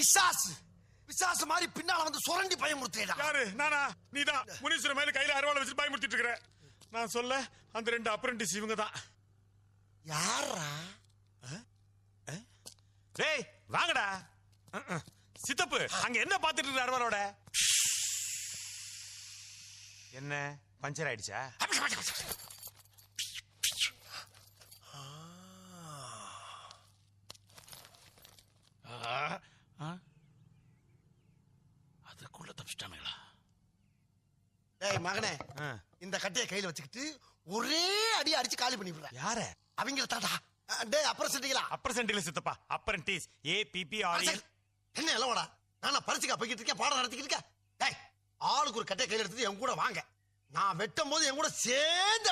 பிசாசு பிசாசு மாதிரி பின்னால வந்து சுரண்டி பயமுறுத்துறா. யாரு? நானா? நீதான் முனீஸ்வரன் மேல கையில அருவாளை வச்சு பயமுறுத்திட்டு இருக்கிற. நான் சொல்ல அந்த 2 அப்ரண்டிஸ் இவங்க தான். யாரா? டேய் வாங்கடா. சித்தப்பு அங்க என்ன பாத்துட்டு இருக்க அருவாளோட? என்ன பஞ்சர் ஆயிடுச்சா? அதுக்குள்ள தப்பிச்சிட்டானுங்களா? டேய் மகனே, இந்த கட்டைய கையில வச்சுக்கிட்டு ஒரே அடி அடிச்சு காலி பண்ணி விடுற. யார? அவங்கள தாடா. டேய் அப்புறம் செட்டிங்களா? அப்ரசன்டில சித்தப்பா. Apprentice APPREN. என்ன எல்லோடா? நான் பரிசுக்கா போய்கிட்டு இருக்கேன், பாடம் நடத்திக்கிட்டு இருக்கேன். டேய் ஆளுக்கு ஒரு கட்டைய கையில எடுத்துட்டு என் கூட வாங்க. நான் வெட்டும் போது என் கூட சேர்ந்து